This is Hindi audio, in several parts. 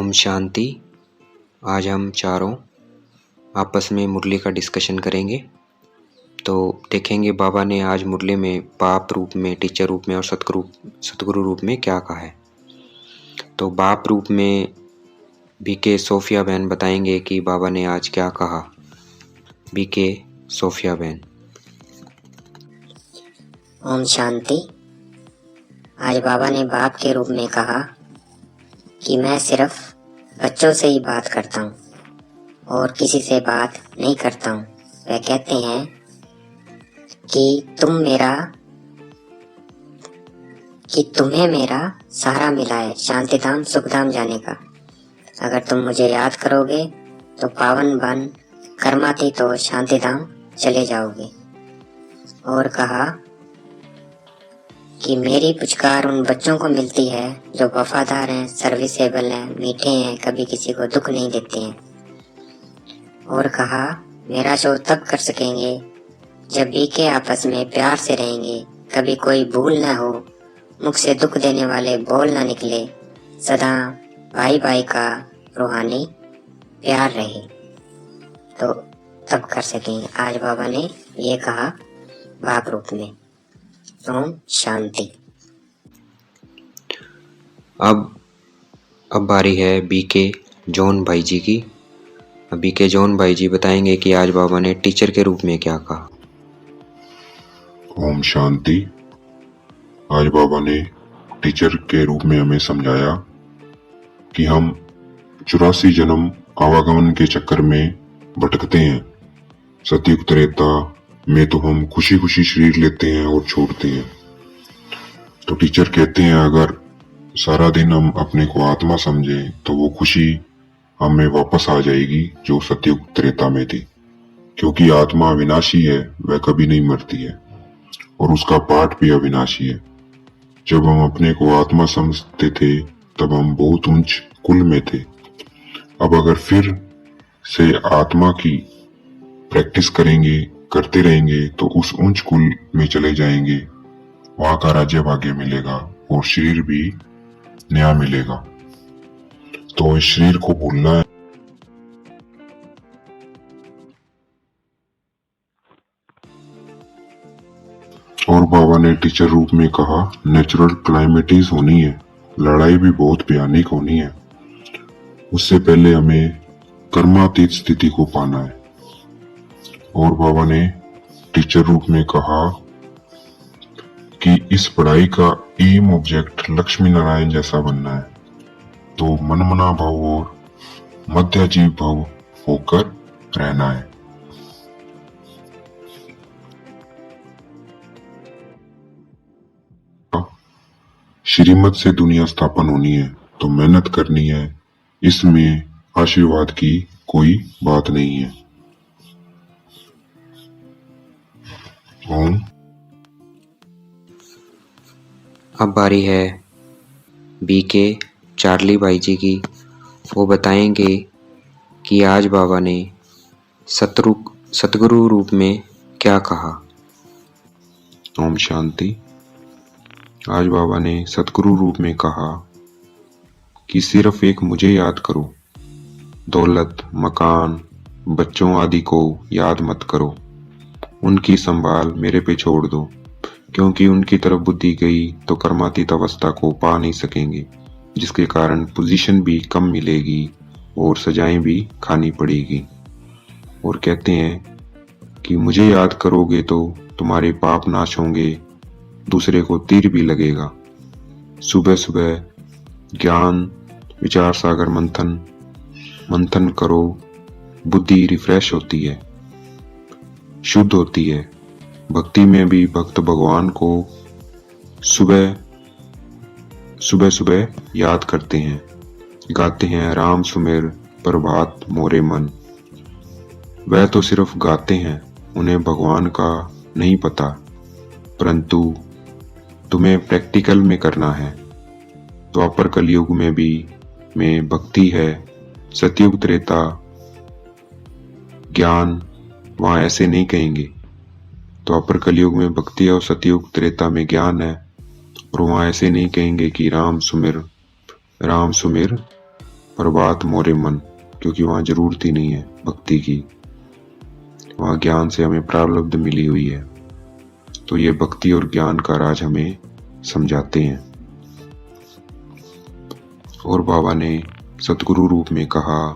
ओम शांति। आज हम चारों आपस में मुरली का डिस्कशन करेंगे। तो देखेंगे बाबा ने आज मुरली में बाप रूप में, टीचर रूप में और सतगुरु रूप में क्या कहा है। तो बाप रूप में बीके सोफिया बहन बताएंगे कि बाबा ने आज क्या कहा। बीके सोफिया बहन। ओम शांति। आज बाबा ने बाप के रूप में कहा कि मैं सिर्फ बच्चों से ही बात करता हूँ और किसी से बात नहीं करता हूँ। वह कहते हैं कि तुम्हें मेरा सहारा मिला है शांतिधाम सुखधाम जाने का। अगर तुम मुझे याद करोगे तो पावन बन कर्माती तो शांतिधाम चले जाओगे। और कहा कि मेरी पुचकार उन बच्चों को मिलती है जो वफादार हैं, सर्विसेबल हैं, मीठे हैं, कभी किसी को दुख नहीं देते हैं। और कहा मेरा शो तब कर सकेंगे जब बीके आपस में प्यार से रहेंगे, कभी कोई भूल ना हो, मुख से दुख देने वाले बोल ना निकले, सदा भाई भाई का रूहानी प्यार रहे, तो तब कर सकेंगे। आज बाबा ने ये कहा बाप रूप में। ओम शांति। अब बारी है बीके जॉन भाई जी की। बीके जॉन भाई जी बताएंगे कि आज बाबा ने टीचर के रूप में क्या कहा। ओम शांति। आज बाबा ने टीचर के रूप में हमें समझाया कि हम 84 जन्म आवागमन के चक्कर में भटकते हैं। सतयुग त्रेता में तो हम खुशी खुशी शरीर लेते हैं और छोड़ते हैं। तो टीचर कहते हैं अगर सारा दिन हम अपने को आत्मा समझे तो वो खुशी हमें वापस आ जाएगी जो सतयुग त्रेता में थी, क्योंकि आत्मा अविनाशी है, वह कभी नहीं मरती है और उसका पाठ भी अविनाशी है। जब हम अपने को आत्मा समझते थे तब हम बहुत ऊंच कुल में थे। अब अगर फिर से आत्मा की प्रैक्टिस करते रहेंगे तो उस उच्च कुल में चले जाएंगे, वहां का राज्य भाग्य मिलेगा और शरीर भी नया मिलेगा। तो इस शरीर को भूलना है और बाबा ने टीचर रूप में कहा नेचुरल क्लाइमेटीज होनी है, लड़ाई भी बहुत भयानक होनी है। उससे पहले हमें कर्मातीत स्थिति को पाना है। और बाबा ने टीचर रूप में कहा कि इस पढ़ाई का एम ऑब्जेक्ट लक्ष्मी नारायण जैसा बनना है, तो मनमना भाव और मध्याजीव भाव होकर रहना है। श्रीमत से दुनिया स्थापन होनी है तो मेहनत करनी है, इसमें आशीर्वाद की कोई बात नहीं है। ओम। अब बारी है बीके चार्ली भाई जी की। वो बताएंगे कि आज बाबा ने सतगुरु रूप में क्या कहा। ओम शांति। आज बाबा ने सतगुरु रूप में कहा कि सिर्फ एक मुझे याद करो, दौलत, मकान, बच्चों आदि को याद मत करो, उनकी संभाल मेरे पे छोड़ दो, क्योंकि उनकी तरफ बुद्धि गई तो कर्मातीत अवस्था को पा नहीं सकेंगे, जिसके कारण पोजीशन भी कम मिलेगी और सजाएं भी खानी पड़ेगी। और कहते हैं कि मुझे याद करोगे तो तुम्हारे पाप नाश होंगे, दूसरे को तीर भी लगेगा। सुबह सुबह ज्ञान विचार सागर मंथन करो, बुद्धि रिफ्रेश होती है, शुद्ध होती है। भक्ति में भी भक्त भगवान को सुबह सुबह याद करते हैं, गाते हैं राम सुमेर प्रभात मोरे मन। वह तो सिर्फ गाते हैं, उन्हें भगवान का नहीं पता, परंतु तुम्हें प्रैक्टिकल में करना है। द्वापर कलयुग में भी में भक्ति है, सतयुग त्रेता ज्ञान वहां ऐसे नहीं कहेंगे। द्वापर कलयुग में भक्ति है और सतयुग त्रेता में ज्ञान है, और वहां ऐसे नहीं कहेंगे कि राम सुमिर प्रभात मोरे मन, क्योंकि वहाँ जरूरत ही नहीं है भक्ति की, वहाँ ज्ञान से हमें प्रारब्ध मिली हुई है। तो ये भक्ति और ज्ञान का राज हमें समझाते हैं। और बाबा ने सतगुरु रूप में कहा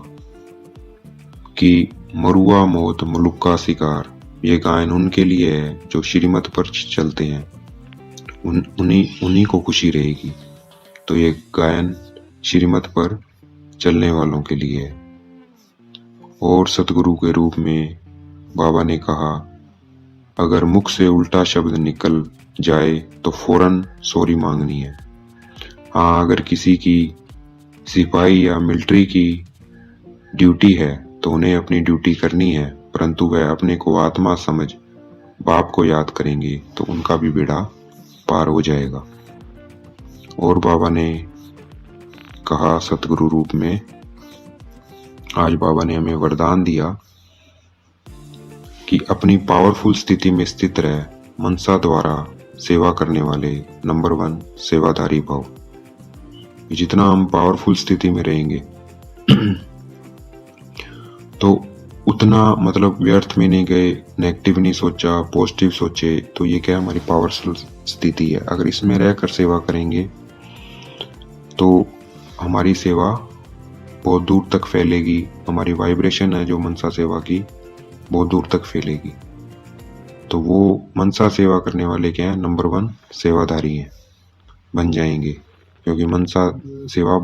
कि मरुआ मौत मुलुक का शिकार, ये गायन उनके लिए है जो श्रीमत पर चलते हैं, उन्हीं को खुशी रहेगी। तो ये गायन श्रीमत पर चलने वालों के लिए है। और सतगुरु के रूप में बाबा ने कहा, अगर मुख से उल्टा शब्द निकल जाए तो फौरन सॉरी मांगनी है। हाँ, अगर किसी की सिपाही या मिलिट्री की ड्यूटी है तो उन्हें अपनी ड्यूटी करनी है, परंतु वह अपने को आत्मा समझ बाप को याद करेंगे तो उनका भी बेड़ा पार हो जाएगा। और बाबा ने कहा सतगुरु रूप में, आज बाबा ने हमें वरदान दिया कि अपनी पावरफुल स्थिति में स्थित रह मनसा द्वारा सेवा करने वाले नंबर 1 सेवाधारी भाव। जितना हम पावरफुल स्थिति में रहेंगे तो उतना मतलब व्यर्थ में नहीं गए, नेगेटिव नहीं सोचा, पॉजिटिव सोचे, तो ये क्या हमारी पावरफुल स्थिति है। अगर इसमें रहकर सेवा करेंगे तो हमारी सेवा बहुत दूर तक फैलेगी, हमारी वाइब्रेशन है जो मनसा सेवा की बहुत दूर तक फैलेगी। तो वो मनसा सेवा करने वाले क्या है, नंबर 1 सेवाधारी हैं, बन जाएंगे, क्योंकि मनसा सेवा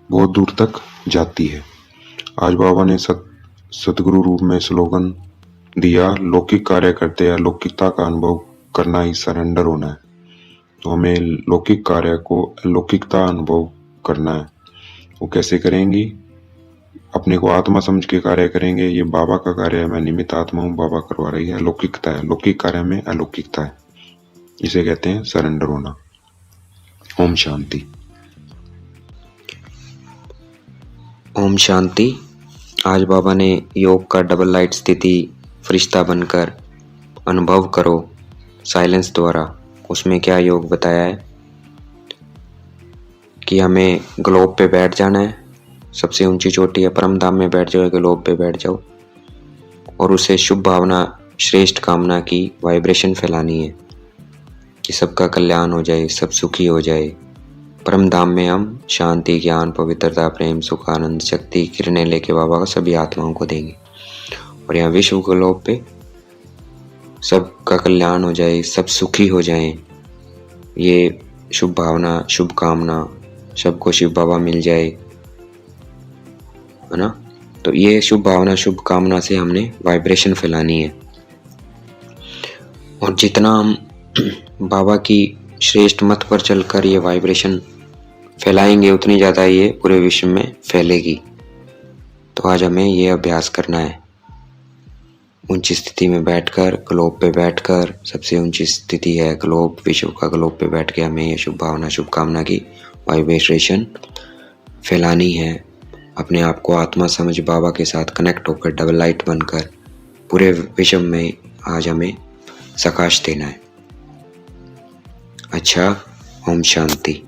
बहुत दूर तक जाती है। आज बाबा ने सतगुरु रूप में स्लोगन दिया, लौकिक कार्य करते हैं, लौकिकता का अनुभव करना ही सरेंडर होना है। तो हमें लौकिक कार्य को अलौकिकता अनुभव करना है। वो कैसे करेंगी, अपने को आत्मा समझ के कार्य करेंगे। ये बाबा का कार्य है, मैं निमित्त आत्मा हूँ, बाबा करवा रही है। अलौकिकता है, लौकिक कार्य में अलौकिकता है, इसे कहते हैं सरेंडर होना। ओम शांति। ओम शांति। आज बाबा ने योग का डबल लाइट स्थिति फरिश्ता बनकर अनुभव करो साइलेंस द्वारा, उसमें क्या योग बताया है कि हमें ग्लोब पे बैठ जाना है, सबसे ऊंची चोटी है परम धाम में बैठ जाओ, ग्लोब पे बैठ जाओ और उसे शुभ भावना श्रेष्ठ कामना की वाइब्रेशन फैलानी है कि सबका कल्याण हो जाए, सब सुखी हो जाए। परम धाम में हम शांति, ज्ञान, पवित्रता, प्रेम, सुख, आनंद, शक्ति किरणें लेके बाबा को सभी आत्माओं को देंगे। और यहाँ विश्व ग्लोब पे सबका कल्याण हो जाए, सब सुखी हो जाएं, ये शुभ भावना, शुभ कामना, सबको शिव बाबा मिल जाए, है ना। तो ये शुभ भावना, शुभ कामना से हमने वाइब्रेशन फैलानी है। और जितना हम बाबा की श्रेष्ठ मत पर चलकर ये वाइब्रेशन फैलाएंगे उतनी ज़्यादा ये पूरे विश्व में फैलेगी। तो आज हमें ये अभ्यास करना है, ऊंची स्थिति में बैठकर, ग्लोब पे बैठकर, सबसे ऊंची स्थिति है ग्लोब, विश्व का ग्लोब पे बैठ के हमें ये शुभ भावना, शुभ कामना की वाइब्रेशन फैलानी है। अपने आप को आत्मा समझ बाबा के साथ कनेक्ट होकर डबल लाइट बनकर पूरे विश्व में आज हमें प्रकाश देना है। अच्छा, ओम शांति।